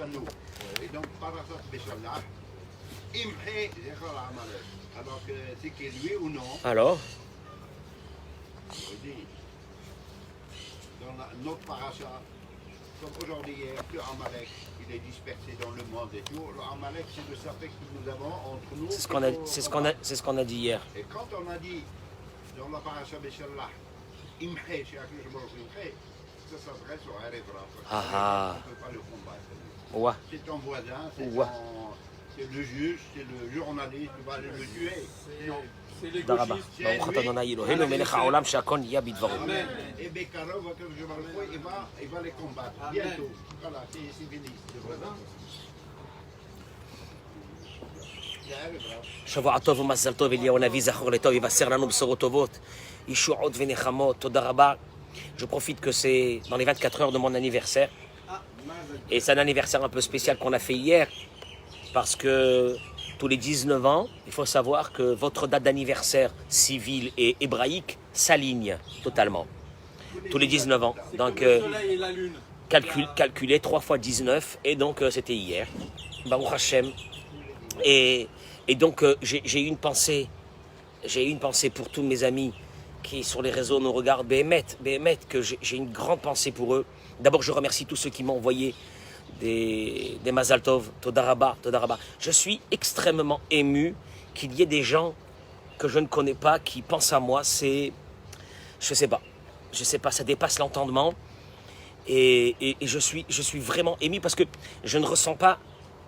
nous. Et donc, parasat Béchallah, imhé zéchar Amalek. Alors que c'est qui lui ou non? Alors, On dit, dans notre parasat, comme aujourd'hui, il n'y a que Amalek, il est dispersé dans le monde et tout. Le Amalek, c'est le sapek que nous avons entre nous. c'est ce qu'on a dit hier. Et quand on a dit dans la parasha Béchallah, imhé, chez Akadosh Baruch Hu, imhé, ça s'adresse au Harevra. Ah. On ne peut pas le combattre. Ouais. C'est ton voisin, Ouais. c'est le juge, c'est le journaliste, tu vas le tuer. C'est les תודה רבה. gauchistes. ברוך אתה אדוני אלוהינו מלך העולם שהכל נהיה בדברו. Amen. Et Bekarov, Akadosh Baruch Hu, il va les combattre. Bientôt. Voilà, c'est fini. Le voisin. C'est Harevra. שבוע טוב ומזל טוב, אליהו הנביא זכור לטוב, יבשר לנו בשורות טובות, ישועות ונחמות, תודה רבה. Je profite que c'est dans les 24 heures de mon anniversaire. Et c'est un anniversaire un peu spécial qu'on a fait hier, parce que tous les 19 ans, il faut savoir que votre date d'anniversaire civile et hébraïque s'aligne totalement. Tous les 19 ans. Donc, Le soleil et la lune. calculé 3 fois 19, et donc c'était hier. Baruch Hashem. Et donc j'ai eu une pensée pour tous mes amis qui sur les réseaux nous regardent, Béhémet, que j'ai une grande pensée pour eux. D'abord, je remercie tous ceux qui m'ont envoyé des Mazal Tov, Toda Rabba. Je suis extrêmement ému qu'il y ait des gens que je ne connais pas qui pensent à moi. Je sais pas, ça dépasse l'entendement. Et je suis vraiment ému parce que je ne ressens pas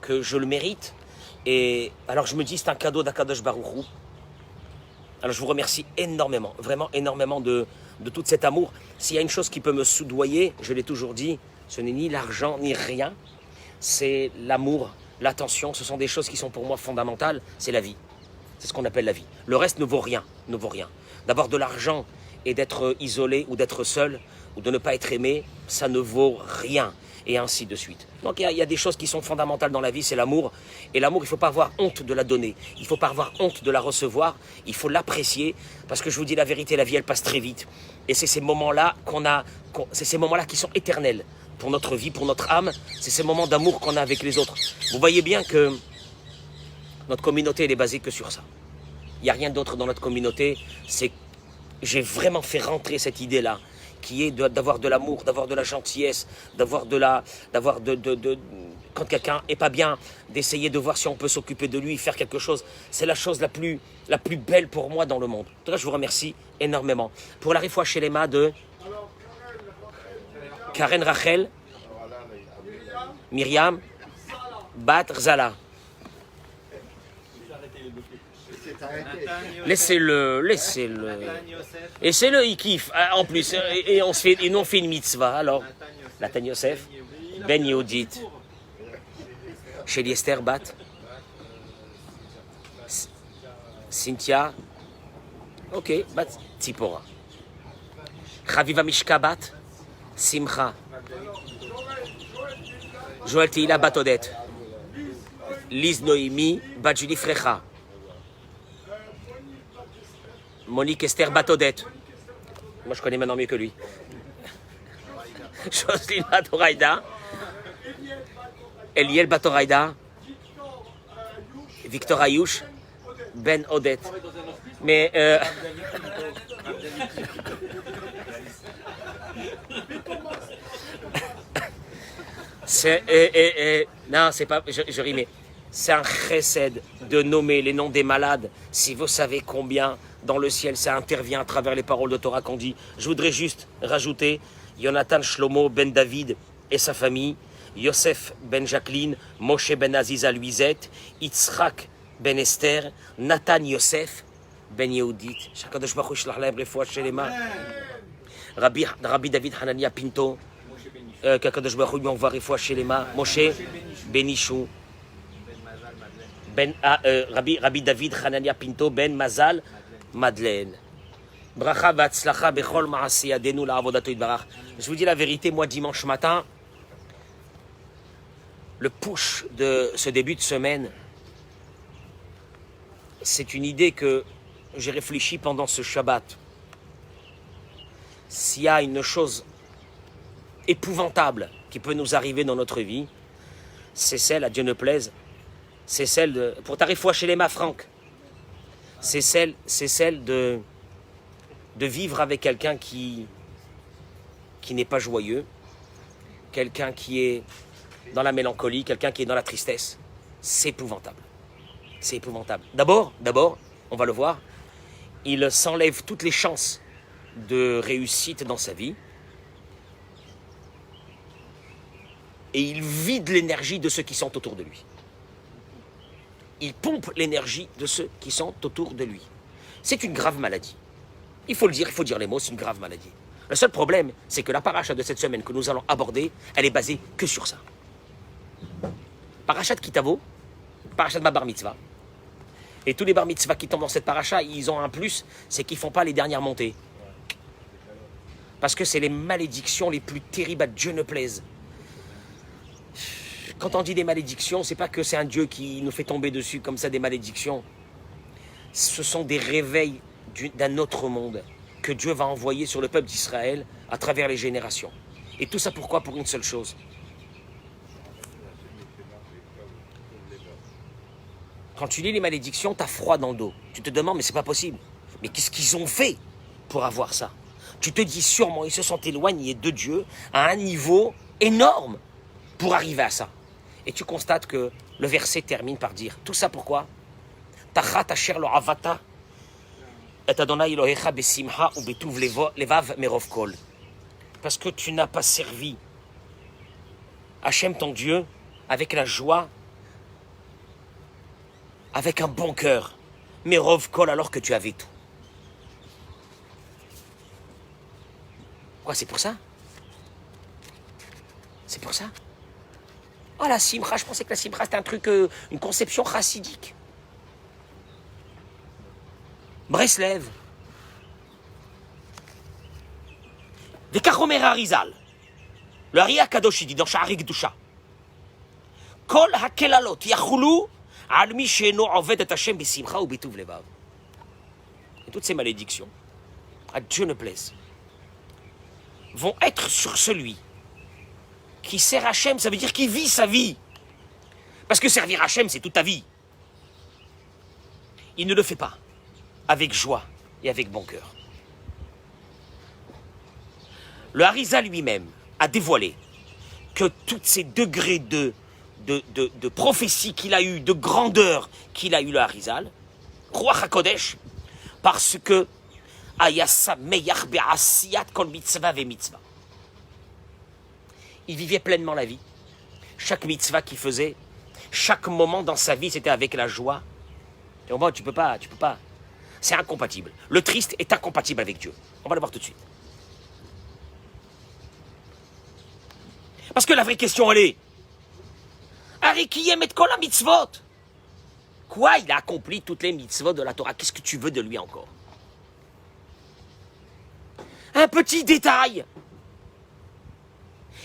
que je le mérite. Et alors je me dis, c'est un cadeau d'Akadosh Baruch Hu. Alors je vous remercie énormément, vraiment énormément de tout cet amour. S'il y a une chose qui peut me soudoyer, je l'ai toujours dit, ce n'est ni l'argent ni rien, c'est l'amour, l'attention. Ce sont des choses qui sont pour moi fondamentales, c'est la vie. C'est ce qu'on appelle la vie. Le reste ne vaut rien, D'abord de l'argent et d'être isolé ou d'être seul ou de ne pas être aimé, ça ne vaut rien. Et ainsi de suite. Donc il y a des choses qui sont fondamentales dans la vie, c'est l'amour. Et l'amour, il ne faut pas avoir honte de la donner. Il ne faut pas avoir honte de la recevoir. Il faut l'apprécier. Parce que je vous dis la vérité, la vie, elle passe très vite. Et c'est ces moments-là c'est ces moments-là qui sont éternels pour notre vie, pour notre âme. C'est ces moments d'amour qu'on a avec les autres. Vous voyez bien que notre communauté, elle est basée que sur ça. Il n'y a rien d'autre dans notre communauté. J'ai vraiment fait rentrer cette idée-là, qui est d'avoir de l'amour, d'avoir de la gentillesse, quand quelqu'un est pas bien, d'essayer de voir si on peut s'occuper de lui, faire quelque chose. C'est la chose la plus belle pour moi dans le monde. En tout cas, je vous remercie énormément. Pour la Refoua Shelema de Karen Rachel, Myriam, Bat Rzala. Laissez-le. Laissez-le, il kiffe. En plus, et nous on fait une mitzvah. Alors, Nathan Yosef, Ben Yehudit, Sheli Esther Bat, Cynthia, ok, Bat Tzipora, Chaviva Mishka Bat, Simcha, Joël Teila Bat Odette, Liz Noémie, Bat Julie Frecha, Monique Esther Batodette. Moi, je connais maintenant mieux que lui. Jocelyne Batoraïda. Eliel Batoraïda. Victor Ayouch. Ben Odette. Mais... non, c'est pas... Je rimais. C'est un chesed de nommer les noms des malades. Si vous savez combien... Dans le ciel, ça intervient à travers les paroles de Torah qu'on dit. Je voudrais juste rajouter Jonathan Shlomo ben David et sa famille, Yosef ben Jacqueline, Moshe ben Aziza Luisette, Yitzhak ben Esther, Nathan Yosef ben Yehudit, Shakadosh Baruch Hu shlach lahem refoua shelema, Rabbi David Hanania Pinto, Kakadosh Baruch Hu lui envoie refoua shelema, Moshe ben Ishou, Rabbi David Hanania Pinto ben Mazal Madeleine. Bracha v'atzlacha bechol ma'aseh yadenu la'avodato yitbarach. Je vous dis la vérité, moi dimanche matin, le push de ce début de semaine, c'est une idée que j'ai réfléchi pendant ce Shabbat. S'il y a une chose épouvantable qui peut nous arriver dans notre vie, c'est celle, à Dieu ne plaise, c'est celle de... Pour ta refoua chez les ma Franck, c'est celle de vivre avec quelqu'un qui n'est pas joyeux, quelqu'un qui est dans la mélancolie, quelqu'un qui est dans la tristesse. C'est épouvantable. C'est épouvantable. D'abord, on va le voir, il s'enlève toutes les chances de réussite dans sa vie et il vide l'énergie de ceux qui sont autour de lui. Il pompe l'énergie de ceux qui sont autour de lui. C'est une grave maladie. Il faut le dire, il faut dire les mots, c'est une grave maladie. Le seul problème, c'est que la paracha de cette semaine que nous allons aborder, elle est basée que sur ça. Parachat Kitavo, parachat de ma bar mitzvah. Et tous les bar mitzvah qui tombent dans cette paracha, ils ont un plus, c'est qu'ils ne font pas les dernières montées. Parce que c'est les malédictions les plus terribles, à Dieu ne plaise. Quand on dit des malédictions, c'est pas que c'est un Dieu qui nous fait tomber dessus comme ça des malédictions. Ce sont des réveils d'un autre monde que Dieu va envoyer sur le peuple d'Israël à travers les générations. Et tout ça pourquoi? Pour une seule chose. Quand tu lis les malédictions, tu as froid dans le dos. Tu te demandes, mais c'est pas possible. Mais qu'est-ce qu'ils ont fait pour avoir ça? Tu te dis sûrement, ils se sont éloignés de Dieu à un niveau énorme pour arriver à ça. Et tu constates que le verset termine par dire, tout ça pourquoi? Tachat asher lo avata et Adonai Elohecha besimcha ou betuv levav merov kol. Parce que tu n'as pas servi Hachem ton Dieu avec la joie, avec un bon cœur, merov kol, alors que tu avais tout. Quoi, c'est pour ça? C'est pour ça? Oh, la simcha, je pensais que la simcha c'était un truc, une conception chassidique. Breslev. Des Kachomer Arizal. Le Ari Akadosh, il dit dans Sha'ari Gdusha. Kol hakelalot yachulu al mi she'eno oved et Hashem besimcha ou betuv levav. Et toutes ces malédictions, à Dieu ne plaise, vont être sur celui qui sert Hachem, ça veut dire qu'il vit sa vie. Parce que servir Hachem, c'est toute ta vie. Il ne le fait pas avec joie et avec bon cœur. Le Harizal lui-même a dévoilé que tous ces degrés de prophétie qu'il a eu, de grandeur qu'il a eu, le Harizal, Ruach HaKodesh, parce que Ayasa meyach be'asiyat kol mitzvah ve mitzvah. Il vivait pleinement la vie. Chaque mitzvah qu'il faisait, chaque moment dans sa vie, c'était avec la joie. Et au moins, tu peux pas. C'est incompatible. Le triste est incompatible avec Dieu. On va le voir tout de suite. Parce que la vraie question, elle est, Arikiyem et kol mitzvot. Quoi? Il a accompli toutes les mitzvot de la Torah. Qu'est-ce que tu veux de lui encore? Un petit détail.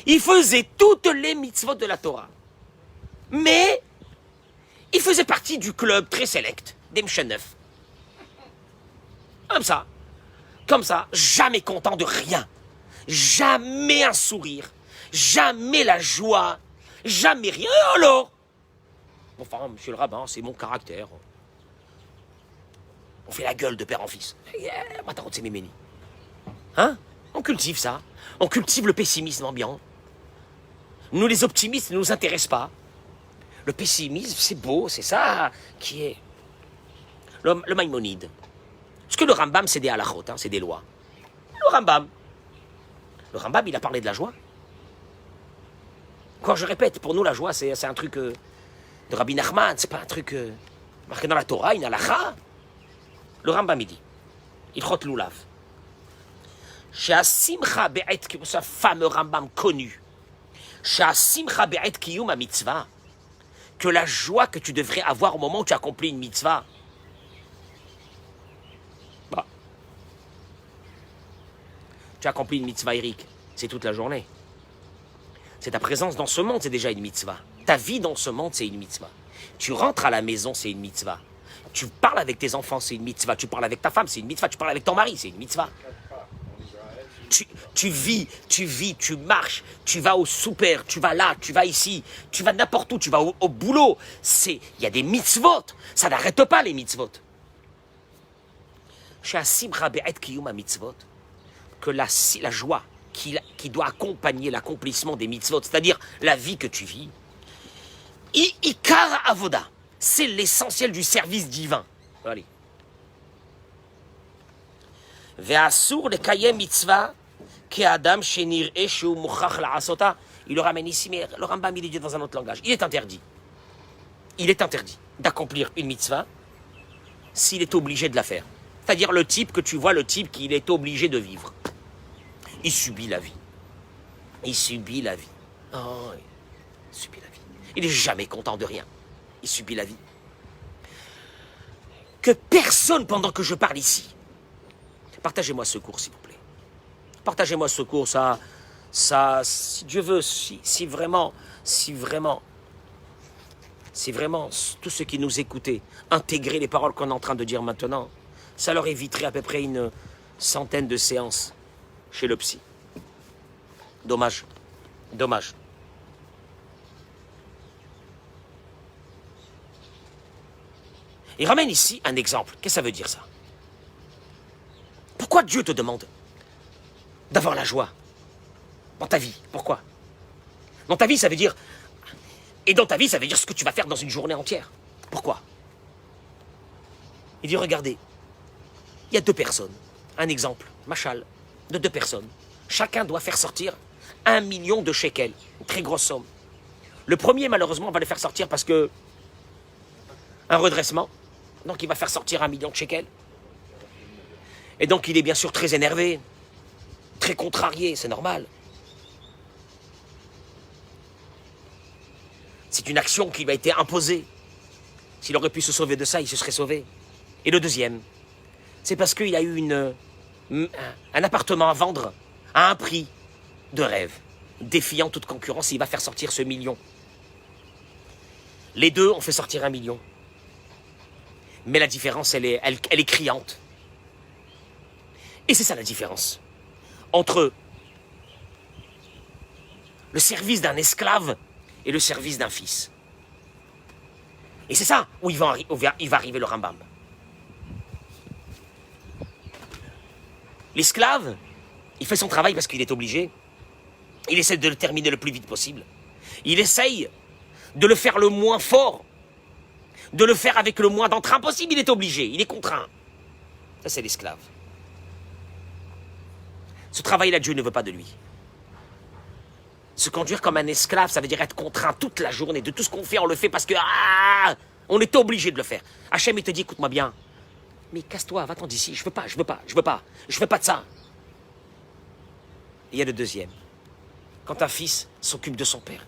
Il faisait toutes les mitzvot de la Torah. Mais il faisait partie du club très sélect des Mshenef. Comme ça, jamais content de rien. Jamais un sourire. Jamais la joie. Jamais rien. Et alors? Enfin, monsieur le rabbin, c'est mon caractère. On fait la gueule de père en fils. C'est méméni. Hein? On cultive ça. On cultive le pessimisme ambiant. Nous, les optimistes, ne nous intéressent pas. Le pessimisme, c'est beau, c'est ça qui est... Le Maïmonide. Parce que le Rambam, c'est des halachot, hein, c'est des lois. Le Rambam, il a parlé de la joie. Quand je répète, pour nous, la joie, c'est un truc de Rabbi Nachman, c'est pas un truc marqué dans la Torah, une halacha. Le Rambam, il dit, il chote l'oulav. Chez Asimcha Be'et, ce fameux Rambam connu, chez Asimcha Be'et Kiyum mitzvah, que la joie que tu devrais avoir au moment où tu accomplis une mitzvah, bah, tu accomplis une mitzvah, Eric, c'est toute la journée. C'est ta présence dans ce monde, c'est déjà une mitzvah. Ta vie dans ce monde, c'est une mitzvah. Tu rentres à la maison, c'est une mitzvah. Tu parles avec tes enfants, c'est une mitzvah. Tu parles avec ta femme, c'est une mitzvah. Tu parles avec ton mari, c'est une mitzvah. tu vis, tu marches, tu vas au super, tu vas là, tu vas ici, tu vas n'importe où, tu vas au boulot. Il y a des mitzvot, ça n'arrête pas les mitzvot. Que la joie qui doit accompagner l'accomplissement des mitzvot, c'est-à-dire la vie que tu vis, Ikar Avoda, c'est l'essentiel du service divin. Allez. Ve'asur lekayem mitzvah ke'adam shenir'e shehu muchach la'asota. Il le ramène ici, mais le Rambam il dit dans un autre langage. Il est interdit d'accomplir une mitzvah s'il est obligé de la faire. C'est-à-dire le type que tu vois, le type qu'il est obligé de vivre. Il subit la vie. Il subit la vie. Oh, il subit la vie. Il n'est jamais content de rien. Il subit la vie. Que personne, pendant que je parle ici, partagez-moi ce cours, s'il vous plaît. Partagez-moi ce cours, ça, si Dieu veut, si vraiment, tous ceux qui nous écoutaient, intégrer les paroles qu'on est en train de dire maintenant, ça leur éviterait à peu près une centaine de séances chez le psy. Dommage. Dommage. Il ramène ici un exemple. Qu'est-ce que ça veut dire, ça? Pourquoi Dieu te demande d'avoir la joie dans ta vie? Pourquoi? Dans ta vie, ça veut dire... Et dans ta vie, ça veut dire ce que tu vas faire dans une journée entière. Pourquoi? Il dit, regardez, il y a deux personnes. Un exemple, machal, de deux personnes. Chacun doit faire sortir 1 million de shekels. Une très grosse somme. Le premier, malheureusement, va le faire sortir parce que... un redressement. Donc, il va faire sortir 1 million de shekels. Et donc, il est bien sûr très énervé, très contrarié, c'est normal. C'est une action qui lui a été imposée. S'il aurait pu se sauver de ça, il se serait sauvé. Et le deuxième, c'est parce qu'il a eu un appartement à vendre à un prix de rêve, défiant toute concurrence, et il va faire sortir ce million. Les deux ont fait sortir 1 million. Mais la différence, elle est criante. Et c'est ça la différence entre le service d'un esclave et le service d'un fils. Et c'est ça où il va arriver le Rambam. L'esclave, il fait son travail parce qu'il est obligé. Il essaie de le terminer le plus vite possible. Il essaye de le faire le moins fort, de le faire avec le moins d'entrain possible. Il est obligé, il est contraint. Ça, c'est l'esclave. Ce travail-là, Dieu ne veut pas de lui. Se conduire comme un esclave, ça veut dire être contraint toute la journée. De tout ce qu'on fait, on le fait parce que on est obligé de le faire. Hachem, il te dit, écoute-moi bien. Mais casse-toi, va-t'en d'ici. Je veux pas de ça. Et il y a le deuxième. Quand un fils s'occupe de son père.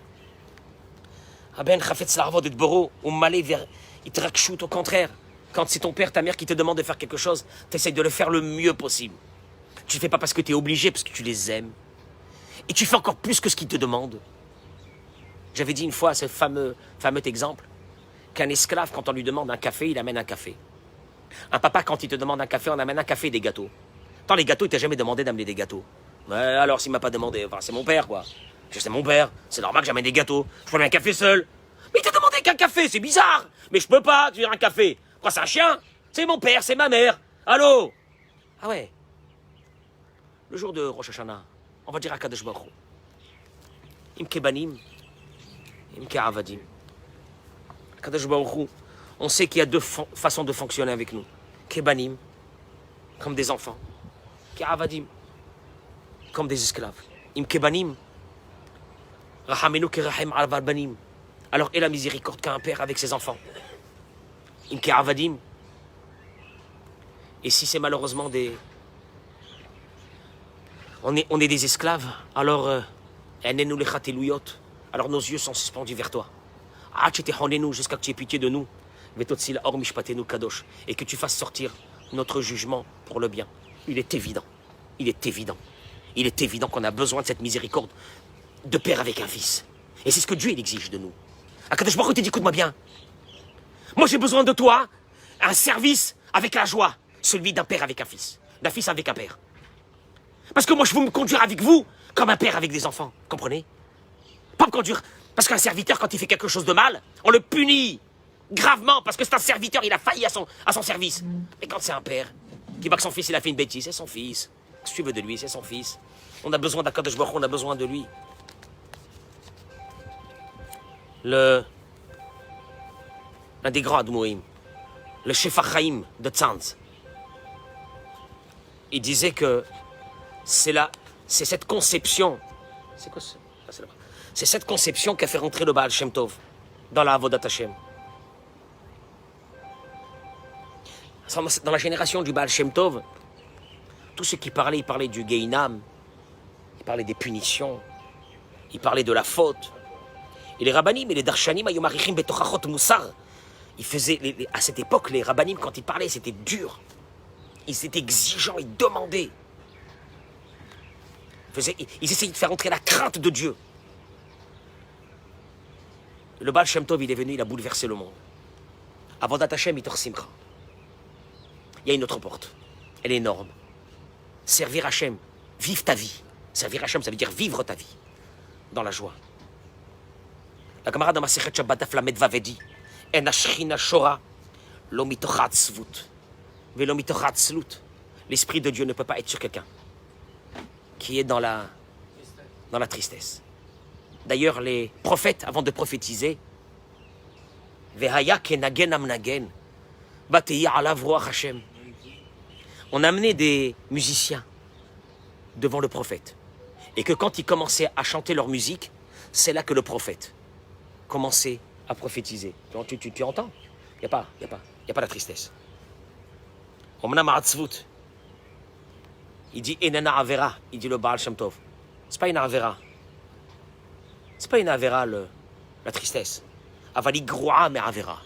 Aben Chafetz Larvod et Boro, ou Malé vers Itrakshut, au contraire. Quand c'est ton père, ta mère qui te demande de faire quelque chose, tu essaies de le faire le mieux possible. Tu ne fais pas parce que tu es obligé, parce que tu les aimes. Et tu fais encore plus que ce qu'ils te demandent. J'avais dit une fois, ce fameux exemple, qu'un esclave, quand on lui demande un café, il amène un café. Un papa, quand il te demande un café, on amène un café et des gâteaux. Tant les gâteaux, il t'a jamais demandé d'amener des gâteaux. Ouais, alors s'il m'a pas demandé, enfin, c'est mon père, quoi. C'est mon père, c'est normal que j'amène des gâteaux. Je prends un café seul. Mais il t'a demandé qu'un café, c'est bizarre. Mais je peux pas, tu veux un café. Quoi, c'est un chien? C'est mon père, c'est ma mère. Allô? Ah ouais. Le jour de Rosh Hashanah, on va dire à Kadosh Baruch Hu. Imke banim, imke avadim. Kadosh Baruch Hu, on sait qu'il y a deux façons de fonctionner avec nous. Kebanim, comme des enfants. Keavadim, comme des esclaves. Imke banim, rahamenu kerahem alvar banim. Alors, et la miséricorde qu'a un père avec ses enfants. Imke avadim. Et si c'est malheureusement des... On est des esclaves, alors alors nos yeux sont suspendus vers toi. Jusqu'à que tu aies pitié de nous. Et que tu fasses sortir notre jugement pour le bien. Il est évident qu'on a besoin de cette miséricorde de père avec un fils. Et c'est ce que Dieu il exige de nous. Akadosh Baruch Hu te dit, écoute-moi bien. Moi j'ai besoin de toi, un service avec la joie, celui d'un père avec un fils, d'un fils avec un père. Parce que moi, je veux me conduire avec vous comme un père avec des enfants. Comprenez? Pas me conduire. Parce qu'un serviteur, quand il fait quelque chose de mal, on le punit gravement. Parce que c'est un serviteur, il a failli à son service. Mais quand c'est un père qui voit que son fils, il a fait une bêtise, c'est son fils. Qu'est-ce que tu veux de lui? C'est son fils. On a besoin d'Akadosh Baruch Hu, on a besoin de lui. Un des grands Admouim, le Shef Chaim de Tzanz, il disait que c'est cette conception, c'est quoi ça? Ah, c'est là-bas. C'est cette conception qui a fait rentrer le Baal Shem Tov dans la Avodat Hashem. Dans la génération du Baal Shem Tov, tous ceux qui parlaient, ils parlaient du Geinam, ils parlaient des punitions, ils parlaient de la faute. Et les rabbanim et les darshanim, ayomarichim betochachot moussar, ils faisaient, à cette époque, les rabbanim, quand ils parlaient, c'était dur. Ils étaient exigeants, ils demandaient. Ils essayaient de faire entrer la crainte de Dieu. Le Baal Shem Tov, il est venu, il a bouleversé le monde. Avodat Hashem, itor simcha. Il y a une autre porte. Elle est énorme. Servir Hashem, vivre ta vie. Servir Hashem, ça veut dire vivre ta vie. Dans la joie. La camarade dans ma Masechet Shabbat Daf Lamed Vav dit En Ashchina Shora lo mitoch hatzvut velo mitoch hatzlut. L'esprit de Dieu ne peut pas être sur quelqu'un qui est dans la tristesse. D'ailleurs, les prophètes, avant de prophétiser, Vehaya kenagen amnagen bateya alav roach Hashem. On amenait des musiciens devant le prophète. Et que quand ils commençaient à chanter leur musique, c'est là que le prophète commençait à prophétiser. Tu entends? Il n'y a pas la tristesse. Il dit Enena Avera, il dit le Baal Shem Tov. C'est pas une Avera. C'est pas une Avera la tristesse. Avali Groa mais Avera.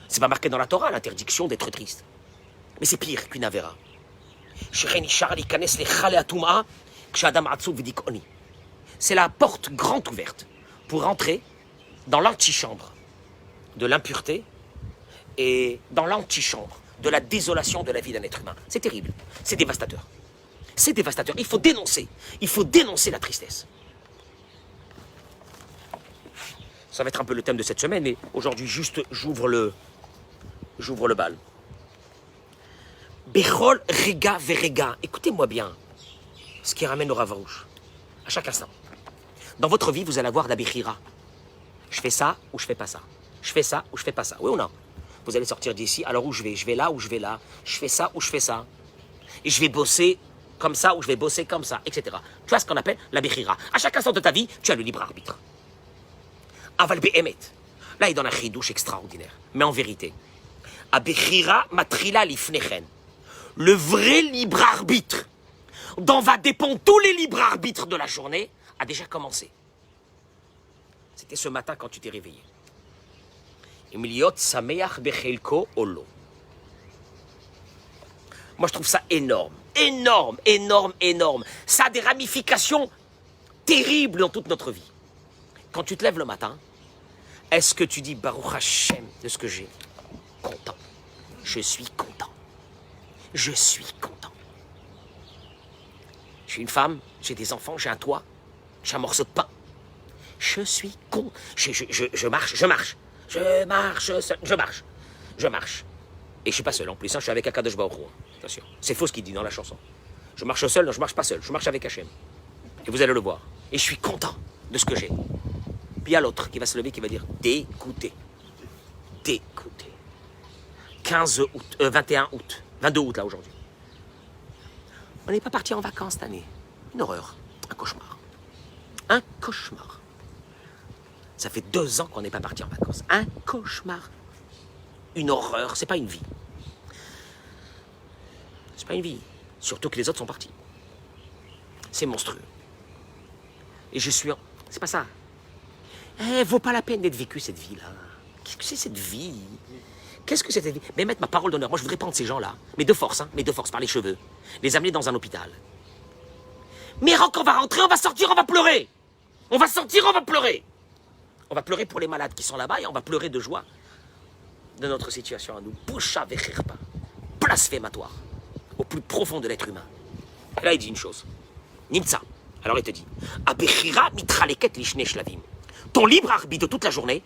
C'est pas marqué dans la Torah l'interdiction d'être triste. Mais c'est pire qu'une Avera. C'est la porte grande ouverte pour entrer dans l'antichambre de l'impureté et dans l'antichambre de la désolation de la vie d'un être humain. C'est terrible, c'est dévastateur. C'est dévastateur, il faut dénoncer la tristesse. Ça va être un peu le thème de cette semaine, et aujourd'hui juste j'ouvre le bal. Bechol rega verega, écoutez-moi bien, ce qui ramène au Ravarouche, à chaque instant. Dans votre vie, vous allez avoir la Bechira. Je fais ça ou je fais pas ça. Je fais ça ou je fais pas ça. Oui ou non? Vous allez sortir d'ici, alors où je vais? Je vais là ou je vais là? Je fais ça ou je fais ça? Et je vais bosser comme ça ou je vais bosser comme ça, etc. Tu vois ce qu'on appelle la Bechira. À chaque instant de ta vie, tu as le libre arbitre. Aval be'emet. Là, il donne un chidouche extraordinaire. Mais en vérité, à Bechira matrila lifnechen. Le vrai libre arbitre, dont va dépendre tous les libres arbitres de la journée, a déjà commencé. C'était ce matin quand tu t'es réveillé. Emiliot sameach bechelko olo. Moi, je trouve ça énorme. Énorme, énorme, énorme. Ça a des ramifications terribles dans toute notre vie. Quand tu te lèves le matin, est-ce que tu dis Baruch Hashem de ce que j'ai? Content. Je suis content. Je suis content. Je suis une femme, j'ai des enfants, j'ai un toit, j'ai un morceau de pain. Je suis con. Je marche. Et je suis pas seul en plus, hein, je suis avec Akadosh Baruch Hu. Attention, c'est faux ce qu'il dit dans la chanson. Je marche seul, non, je marche pas seul, je marche avec Hachem. Et vous allez le voir. Et je suis content de ce que j'ai. Puis il y a l'autre qui va se lever, qui va dire dégoûté. Dégoûté. 21 août, 22 août là aujourd'hui. On n'est pas parti en vacances cette année. Une horreur, un cauchemar. Un cauchemar. Ça fait 2 ans qu'on n'est pas parti en vacances. Un cauchemar. Une horreur, c'est pas une vie. C'est pas une vie. Surtout que les autres sont partis. C'est monstrueux. Et je suis... C'est pas ça. Vaut pas la peine d'être vécu cette vie-là. Qu'est-ce que c'est cette vie? Qu'est-ce que c'est cette vie? Mais mettre ma parole d'honneur, moi je voudrais prendre ces gens-là, mais de force, par les cheveux, les amener dans un hôpital. Mais quand on va rentrer, on va sortir, on va pleurer. On va sortir, on va pleurer. On va pleurer pour les malades qui sont là-bas et on va pleurer de joie de notre situation à nous. Boucha vechirpa, blasphématoire, au plus profond de l'être humain. Et là, il dit une chose. Nimtsa. Alors il te dit, Abechira mitraleket lishne shlavim. Ton libre arbitre de toute la journée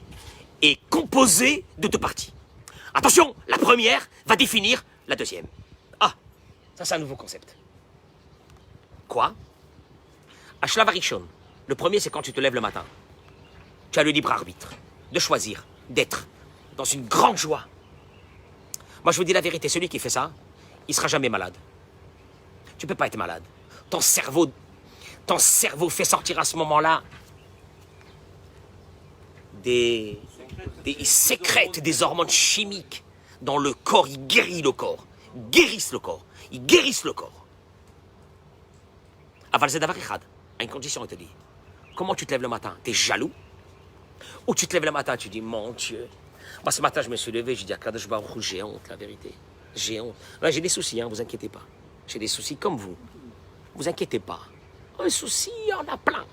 est composé de 2 parties. Attention, la première va définir la deuxième. Ah, ça c'est un nouveau concept. Quoi? Ashlav Arishon. Le premier, c'est quand tu te lèves le matin. Tu as le libre arbitre de choisir, d'être dans une grande joie. Moi, je vous dis la vérité, celui qui fait ça, il ne sera jamais malade. Tu ne peux pas être malade. Ton cerveau fait sortir à ce moment-là il sécrète des hormones chimiques dans le corps, il guérit le corps. Guérissent le corps. Ils guérissent le corps. Aval Zedavar Echad, à une condition, il te dit. Comment tu te lèves le matin? Tu es jaloux? Ou tu te lèves le matin, tu dis, mon Dieu. Moi, ce matin, je me suis levé, j'ai dit, Akadosh Baruch Hu, j'ai honte, la vérité. J'ai honte. Ouais, j'ai des soucis, hein, vous inquiétez pas. J'ai des soucis comme vous. Vous inquiétez pas. Un souci, il y en a plein.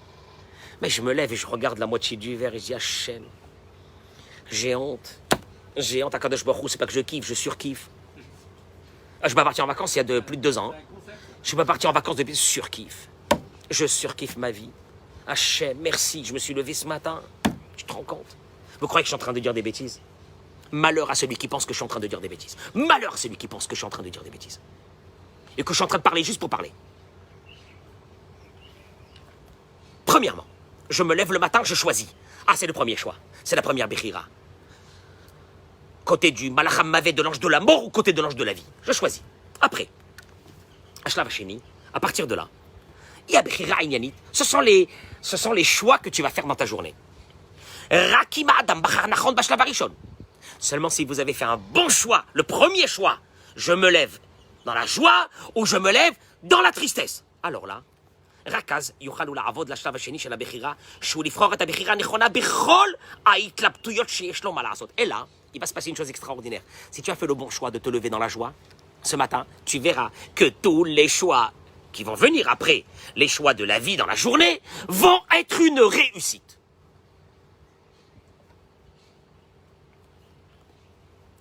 Mais je me lève et je regarde la moitié du verre et je dis, Hachem, j'ai honte. J'ai honte, Akadosh Baruch Hu, c'est pas que je kiffe, je surkiffe. Je suis pas parti en vacances il y a plus de 2 ans. Je suis pas parti en vacances depuis surkiffe. Je surkiffe ma vie. Hachem, merci, je me suis levé ce matin. Tu te rends compte? Vous croyez que je suis en train de dire des bêtises? Malheur à celui qui pense que je suis en train de dire des bêtises. Malheur à celui qui pense que je suis en train de dire des bêtises. Et que je suis en train de parler juste pour parler. Premièrement, je me lève le matin, je choisis. Ah, c'est le premier choix. C'est la première Bechira. Côté du Malacham Mavet de l'ange de la mort ou côté de l'ange de la vie. Je choisis. Après, Ashlav Hasheni, à partir de là, il y a Bechira Inyanit. Ce sont les choix que tu vas faire dans ta journée. Rakima Adam Bachar Nachon Bashlav Arishon. Seulement si vous avez fait un bon choix, le premier choix, je me lève dans la joie ou je me lève dans la tristesse. Alors là, Rakaz, Yuchalu La'avod Lashlav Hasheni Shel HaBechira, Shu Lifror Et HaBechira Nechona Bechol HaItlaptuyot Sheyesh Lo Ma La'asot. Et là, il va se passer une chose extraordinaire. Si tu as fait le bon choix de te lever dans la joie, ce matin, tu verras que tous les choix qui vont venir après, les choix de la vie dans la journée, vont être une réussite.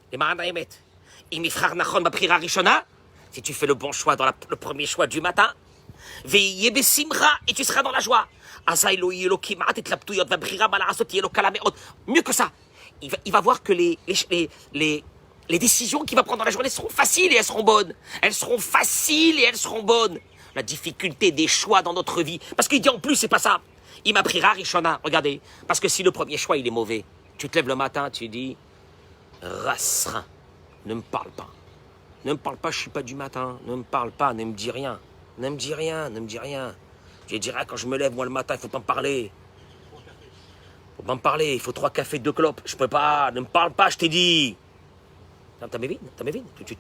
Les Maran Haemet, Imifrar Nachon B'Bechira Rishona, si tu fais le bon choix dans le premier choix du matin, Ve'yeh besimcha, et tu seras dans la joie. Azai lo yeh lo kimat et laptuyot v'abechira ma la'asot yeh lo kala me'od. Mieux que ça, il va voir que les décisions qu'il va prendre dans la journée seront faciles et elles seront bonnes. Elles seront faciles et elles seront bonnes. La difficulté des choix dans notre vie. Parce qu'il dit en plus, c'est pas ça. Il m'a pris Rishona. Regardez. Parce que si le premier choix, il est mauvais, tu te lèves le matin, tu dis, Rasserin, ne me parle pas. Ne me parle pas, je suis pas du matin. Ne me parle pas, ne me dis rien. Ne me dis rien, ne me dis rien. Je dirais, quand je me lève, moi, le matin, il faut pas me parler. Faut pas me parler, il faut 3 cafés, 2 clopes. Je peux pas, ne me parle pas, je t'ai dit. T'as mes vignes, tu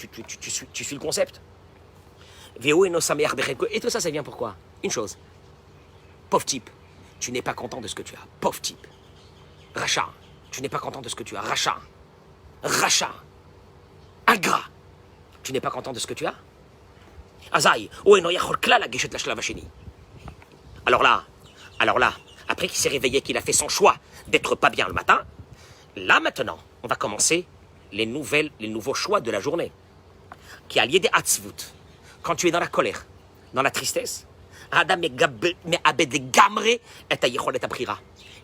suis le concept. Et tout ça, ça vient pourquoi? Une chose. Pauvre type, tu n'es pas content de ce que tu as. Pauvre type. Rachat, tu n'es pas content de ce que tu as. Rachat. Rachat. Ingrat. Tu n'es pas content de ce que tu as? Azaï. Alors là, après qu'il s'est réveillé, qu'il a fait son choix d'être pas bien le matin, là maintenant, on va commencer les nouveaux choix de la journée. Qui a lié des hatzvut. Quand tu es dans la colère, dans la tristesse,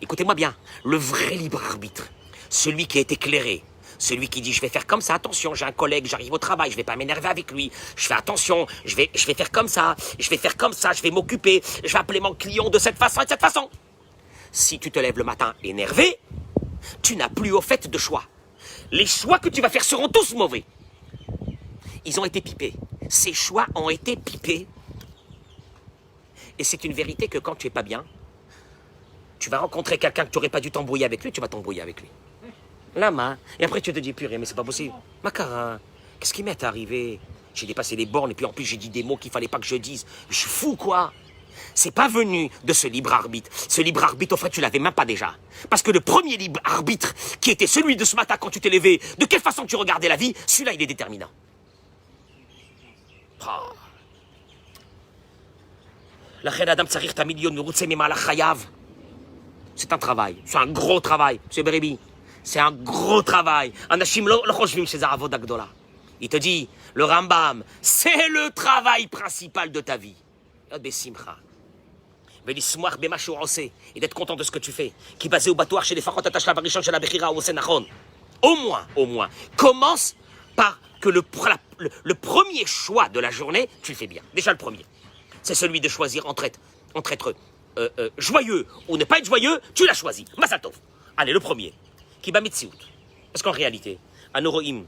écoutez-moi bien, le vrai libre arbitre, celui qui est éclairé, celui qui dit je vais faire comme ça, attention, j'ai un collègue, j'arrive au travail, je vais pas m'énerver avec lui, je fais attention, je vais faire comme ça, je vais m'occuper, je vais appeler mon client de cette façon et de cette façon. Si tu te lèves le matin énervé, tu n'as plus au fait de choix. Les choix que tu vas faire seront tous mauvais. Ils ont été pipés. Ces choix ont été pipés. Et c'est une vérité que quand tu es pas bien, tu vas rencontrer quelqu'un que tu n'aurais pas dû t'embrouiller avec lui, tu vas t'embrouiller avec lui. La main. Et après tu te dis, purée, mais c'est pas possible. Macarin, qu'est-ce qui m'est arrivé? J'ai dépassé les bornes et puis en plus j'ai dit des mots qu'il fallait pas que je dise. Je suis fou, quoi. C'est pas venu de ce libre arbitre. Ce libre arbitre, au fait, tu l'avais même pas déjà. Parce que le premier libre arbitre, qui était celui de ce matin quand tu t'es levé, de quelle façon tu regardais la vie, celui-là, il est déterminant. Oh. C'est un travail, c'est un gros travail, M. Bérébi. C'est un gros travail. Il te dit, le Rambam, c'est le travail principal de ta vie. ולשמוח במה שהוא עושה, et d'être content de ce que tu fais, qui basé au batoir chez les לפחות את השלב הראשון של הבחירה הוא עושה נכון. Au moins, commence par que le premier choix de la journée, tu le fais bien. Déjà le premier, c'est celui de choisir entre être joyeux ou ne pas être joyeux, tu l'as choisi. Mazal tov. Allez, le premier. Qui va mettre parce qu'en réalité, Anoroim,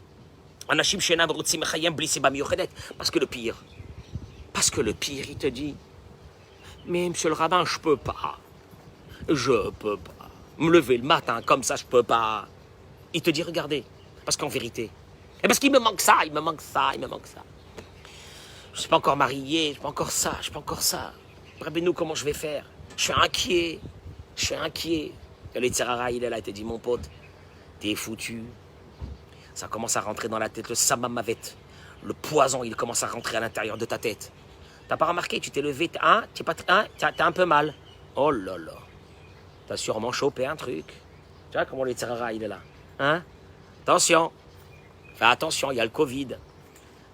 Anashim Shena Brutsim Chayem Blisseba Miochedet, parce que le pire, il te dit, mais monsieur le rabbin, je peux pas. Me lever le matin comme ça, je peux pas. Il te dit, regardez, parce qu'en vérité, et parce qu'il me manque ça. Je suis pas encore marié, je suis pas encore ça. Rabbeinu, comment je vais faire? Je suis inquiet. Le Yitzhara, il est là, il te dit, mon pote, t'es foutu. Ça commence à rentrer dans la tête, le samamavet, le poison, il commence à rentrer à l'intérieur de ta tête. T'as pas remarqué, tu t'es levé, t'as un peu mal. Oh là là, t'as sûrement chopé un truc. Tu vois comment le Yitzhara, il est là. Hein? Attention, fais attention, il y a le Covid.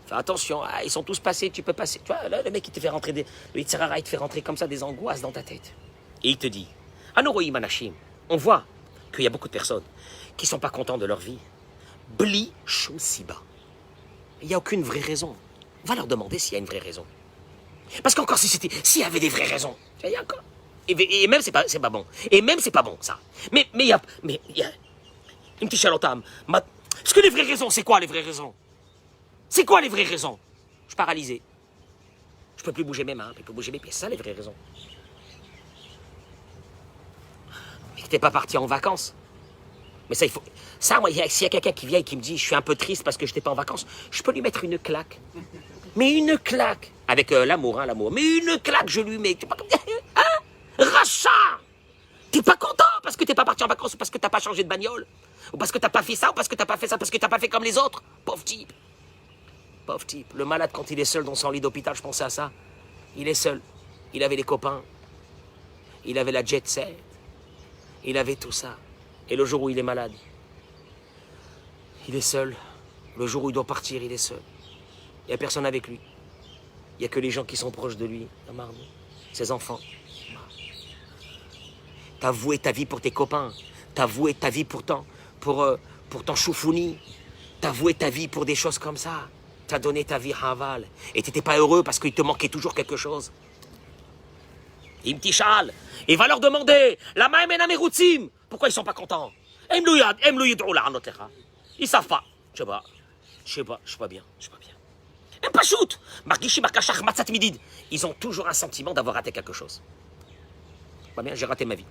Fais attention, ils sont tous passés, tu peux passer. Tu vois, là, le mec, il te fait rentrer le Yitzhara, il te fait rentrer comme ça des angoisses dans ta tête. Et il te dit, Anoroïm Anashim, on voit qu'il y a beaucoup de personnes qui ne sont pas contents de leur vie. Bli Shum Siba. Il n'y a aucune vraie raison. On va leur demander s'il y a une vraie raison. Parce qu'encore, s'il y avait des vraies raisons, il y a encore. Et même, c'est pas bon. Et même, c'est pas bon, ça. Mais il y a. Une petite chalotam. Parce que les vraies raisons, c'est quoi les vraies raisons? C'est quoi les vraies raisons? Je suis paralysé. Je peux plus bouger mes mains, je peux plus bouger mes pieds. C'est ça les vraies raisons. Mais que t'es pas parti en vacances. Mais ça, il faut. Ça, moi, s'il y a quelqu'un qui vient et qui me dit, je suis un peu triste parce que je n'étais pas en vacances, je peux lui mettre une claque. Mais une claque. Avec l'amour, l'amour. Mais une claque, je lui mets. Hein? Rachat! T'es pas content parce que t'es pas parti en vacances ou parce que t'as pas changé de bagnole? Ou parce que t'as pas fait ça, ou parce que t'as pas fait ça, parce que t'as pas fait comme les autres? Pauvre type. Le malade, quand il est seul dans son lit d'hôpital, je pensais à ça. Il est seul. Il avait les copains. Il avait la jet set. Il avait tout ça. Et le jour où il est malade, il est seul. Le jour où il doit partir, il est seul. Il n'y a personne avec lui. Il n'y a que les gens qui sont proches de lui. Ses enfants. T'as voué ta vie pour tes copains. T'as voué ta vie pour ton choufouni. T'as voué ta vie pour des choses comme ça. T'as donné ta vie à Haval. Et t'étais pas heureux parce qu'il te manquait toujours quelque chose. Il me dit Chal. Il va leur demander. La Maïmena Meroutzim. Pourquoi ils sont pas contents? Ils savent pas. Je sais pas bien. Même pas shoot. Ils ont toujours un sentiment d'avoir raté quelque chose. Pas bien, j'ai raté ma vie.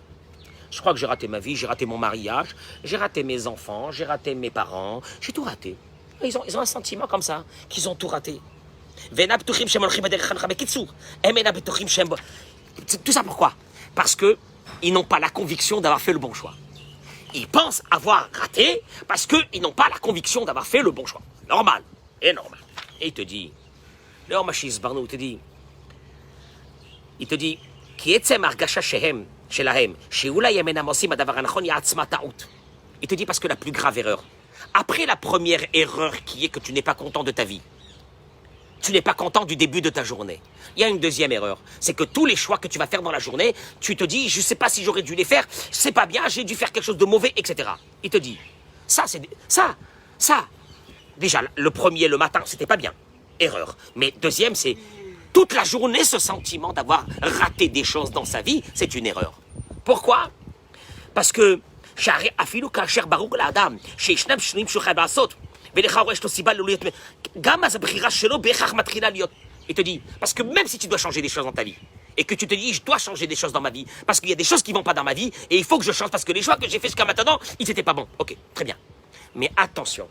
Je crois que j'ai raté ma vie, j'ai raté mon mariage, j'ai raté mes enfants, j'ai raté mes parents, j'ai tout raté. Ils ont un sentiment comme ça, qu'ils ont tout raté. Tout ça pourquoi? Parce qu'ils n'ont pas la conviction d'avoir fait le bon choix. Ils pensent avoir raté parce qu'ils n'ont pas la conviction d'avoir fait le bon choix. Normal. Et il te dit, il te dit, il te dit parce que la plus grave erreur, après la première erreur qui est que tu n'es pas content de ta vie, tu n'es pas content du début de ta journée. Il y a une deuxième erreur, c'est que tous les choix que tu vas faire dans la journée, tu te dis, je ne sais pas si j'aurais dû les faire, c'est pas bien, j'ai dû faire quelque chose de mauvais, etc. Il te dit, ça, déjà, le premier, le matin, c'était pas bien, erreur. Mais deuxième, c'est toute la journée, ce sentiment d'avoir raté des choses dans sa vie, c'est une erreur. Pourquoi? Parce que, il te dit, parce que même si tu dois changer des choses dans ta vie, et que tu te dis, je dois changer des choses dans ma vie, parce qu'il y a des choses qui ne vont pas dans ma vie, et il faut que je change, parce que les choix que j'ai fait jusqu'à maintenant, ils n'étaient pas bons. Ok, très bien. Mais attention,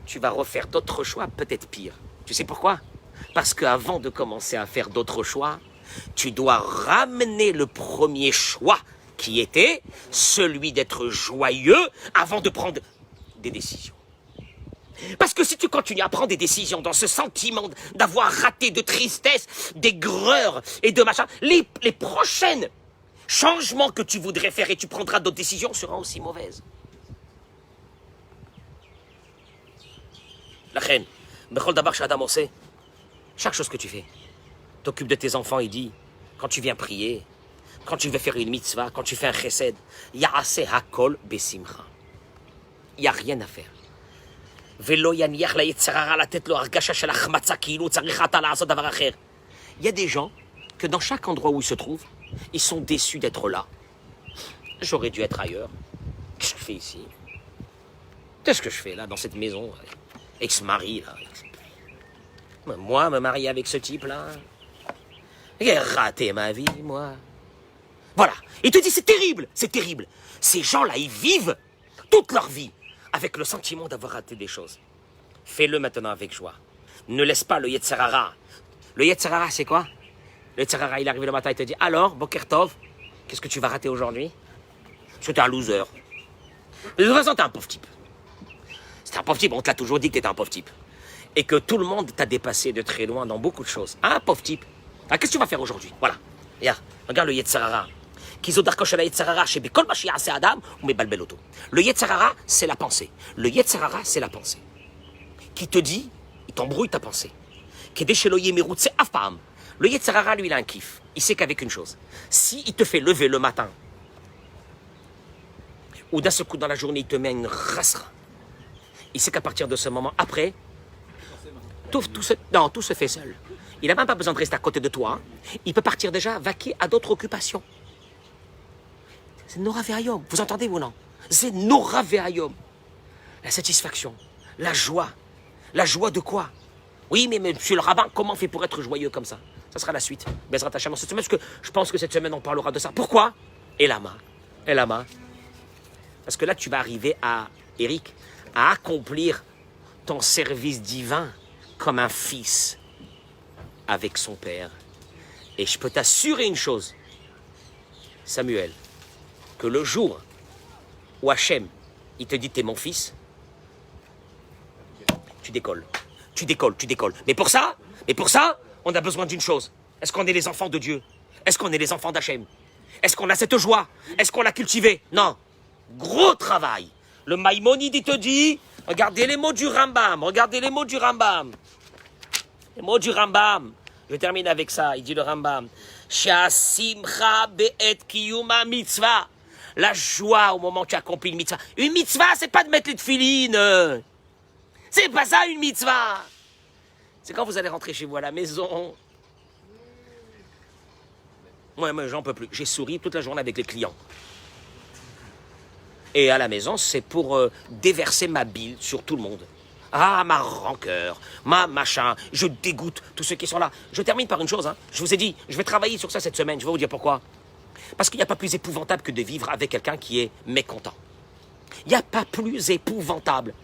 tu vas refaire d'autres choix, peut-être pire. Tu sais pourquoi? Parce qu'avant de commencer à faire d'autres choix, tu dois ramener le premier choix qui était celui d'être joyeux avant de prendre des décisions. Parce que si tu continues à prendre des décisions dans ce sentiment d'avoir raté, de tristesse, d'aigreur et de machin, les prochaines changements que tu voudrais faire et tu prendras d'autres décisions seront aussi mauvaises. La reine, chaque chose que tu fais, t'occupes de tes enfants, il dit, quand tu viens prier, quand tu veux faire une mitzvah, quand tu fais un chesed, ya'ase hakol besimcha. Il n'y a rien à faire. Il y a des gens que dans chaque endroit où ils se trouvent, ils sont déçus d'être là. J'aurais dû être ailleurs. Qu'est-ce que je fais ici? Qu'est-ce que je fais là, dans cette maison? Avec ce mari là. Moi, me marier avec ce type-là. J'ai raté ma vie, moi. Voilà. Il te dit, c'est terrible, c'est terrible. Ces gens-là, ils vivent toute leur vie avec le sentiment d'avoir raté des choses. Fais-le maintenant avec joie. Ne laisse pas le Yetzer Hara. Le Yetzer Hara, c'est quoi? Le Yetzer Hara, il arrive le matin, il te dit, alors, Boker Tov, qu'est-ce que tu vas rater aujourd'hui? Parce que t'es un loser. De toute façon, t'es un pauvre type. C'est un pauvre type, on te l'a toujours dit que t'étais un pauvre type. Et que tout le monde t'a dépassé de très loin dans beaucoup de choses. Un pauvre type. Ah, qu'est-ce que tu vas faire aujourd'hui? Voilà. Regarde le Yetzer Hara. Le Yetzer Hara, c'est la pensée. Le Yetzer Hara, c'est la pensée. Qui te dit, il t'embrouille ta pensée. Le Yetzer Hara, lui, il a un kiff. Il sait qu'avec une chose. Si il te fait lever le matin, ou d'un seul coup dans la journée, il te met une rasera, il sait qu'à partir de ce moment, après, tout se fait seul. Il n'a même pas besoin de rester à côté de toi. Il peut partir déjà vaquer à d'autres occupations. C'est Nora Ve'ayom. Vous entendez ou non? C'est Nora Ve'ayom. La satisfaction, la joie. La joie de quoi? Oui, mais monsieur le rabbin, comment on fait pour être joyeux comme ça? Ça sera la suite. Bezrat Hashem cette semaine, parce que je pense que cette semaine, on parlera de ça. Pourquoi? Elama. Parce que là, tu vas arriver à, Eric, à accomplir ton service divin comme un fils avec son père. Et je peux t'assurer une chose, Samuel, que le jour où Hachem, il te dit t'es mon fils, tu décolles. Mais pour ça, on a besoin d'une chose. Est-ce qu'on est les enfants de Dieu? Est-ce qu'on est les enfants d'Hachem? Est-ce qu'on a cette joie? Est-ce qu'on l'a cultivée? Non. Gros travail. Le Maïmonide, il te dit, regardez les mots du Rambam. Je termine avec ça. Il dit le Rambam. Sha'asimcha be'et kiyuma mitzvah. La joie au moment où tu accomplis une mitzvah. Une mitzvah, c'est pas de mettre les tefilines. C'est pas ça une mitzvah. C'est quand vous allez rentrer chez vous à la maison. Moi, j'en peux plus. J'ai souri toute la journée avec les clients. Et à la maison, c'est pour déverser ma bile sur tout le monde. Ah, ma rancœur, ma machin, je dégoûte tous ceux qui sont là. Je termine par une chose, hein. Je vous ai dit, je vais travailler sur ça cette semaine, je vais vous dire pourquoi. Parce qu'il n'y a pas plus épouvantable que de vivre avec quelqu'un qui est mécontent. Il n'y a pas plus épouvantable.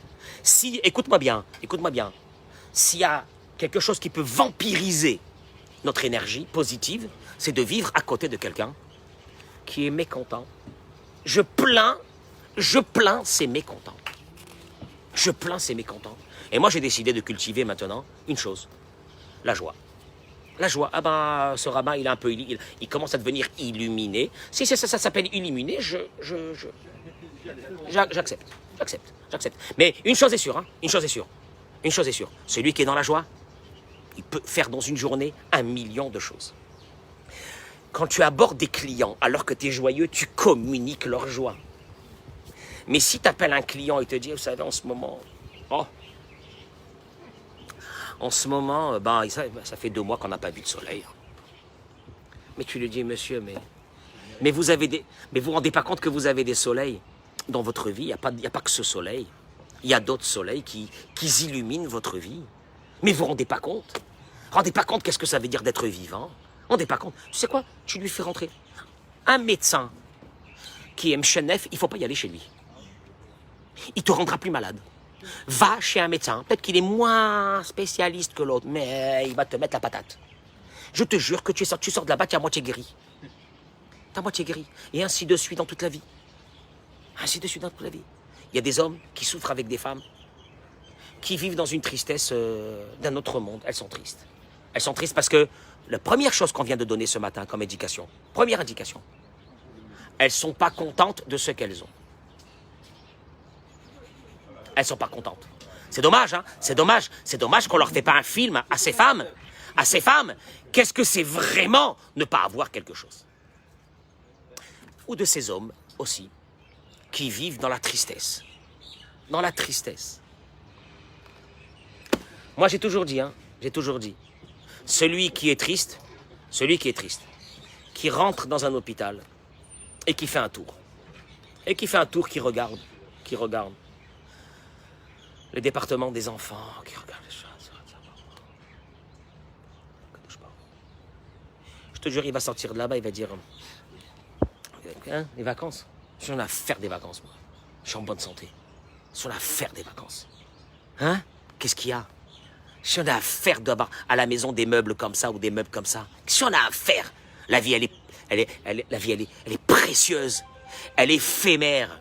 Si, écoute-moi bien, s'il y a quelque chose qui peut vampiriser notre énergie positive, c'est de vivre à côté de quelqu'un qui est mécontent. Je plains ces mécontents. Et moi, j'ai décidé de cultiver maintenant une chose, la joie. La joie. Ah ben, ce rabbin, il est un peu, il commence à devenir illuminé. Si ça s'appelle illuminé, j'accepte. Mais une chose est sûre, celui qui est dans la joie, il peut faire dans une journée 1 million de choses. Quand tu abordes des clients alors que tu es joyeux, tu communiques leur joie. Mais si tu appelles un client et te dit, vous savez, en ce moment, ça fait 2 mois qu'on n'a pas vu de soleil. Mais tu lui dis, monsieur, mais vous vous rendez pas compte que vous avez des soleils dans votre vie? Il n'y a pas que ce soleil. Il y a d'autres soleils qui illuminent votre vie. Mais vous rendez pas compte? Rendez pas compte qu'est-ce que ça veut dire d'être vivant? Rendez pas compte? Tu sais quoi? Tu lui fais rentrer. Un médecin qui aime Chenef, il ne faut pas y aller chez lui. Il te rendra plus malade. Va chez un médecin. Peut-être qu'il est moins spécialiste que l'autre, mais il va te mettre la patate. Je te jure que tu sors de là-bas, tu es à moitié guéri. Tu es à moitié guéri. Et ainsi de suite dans toute la vie. Il y a des hommes qui souffrent avec des femmes, qui vivent dans une tristesse d'un autre monde. Elles sont tristes. Elles sont tristes parce que la première chose qu'on vient de donner ce matin comme indication, première indication, elles ne sont pas contentes de ce qu'elles ont. Elles ne sont pas contentes. C'est dommage, hein? C'est dommage qu'on ne leur fait pas un film à ces femmes à ces femmes, qu'est-ce que c'est vraiment ne pas avoir quelque chose. Ou de ces hommes aussi, qui vivent dans la tristesse. Dans la tristesse. Moi j'ai toujours dit, celui qui est triste, qui rentre dans un hôpital et qui fait un tour. Qui regarde le département des enfants, qui regarde les choses. Je te jure, il va sortir de là-bas, il va dire, hein, les vacances, j'en ai à faire des vacances, moi. Je suis en bonne santé. J'en ai à faire des vacances. Hein? Qu'est-ce qu'il y a? J'en ai à faire d'avoir à la maison des meubles comme ça ou des meubles comme ça. Qu'est-ce qu'on a à faire? La vie, elle est précieuse. Elle est éphémère.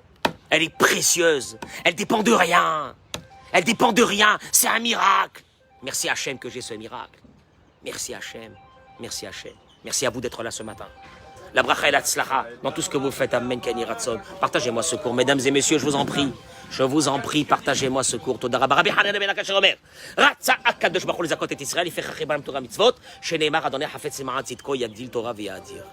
Elle est précieuse. Elle dépend de rien. Elle dépend de rien. C'est un miracle. Merci Hachem que j'ai ce miracle. Merci Hachem. Merci Hachem. Merci à vous d'être là ce matin. La bracha et la tzlacha dans tout ce que vous faites. Amen, Kani Ratson. Partagez-moi ce cours. Mesdames et messieurs, je vous en prie. Je vous en prie, partagez-moi ce cours. Toda rabba. Rabbi Hanan ben Akash omer. Ratza akadosh baruch hu lezakot et Israël. Yifech hachem balam Torah mitzvot. Sheneimar Adonai hafetz ma'at tzidko yagdil Torah v'yadir.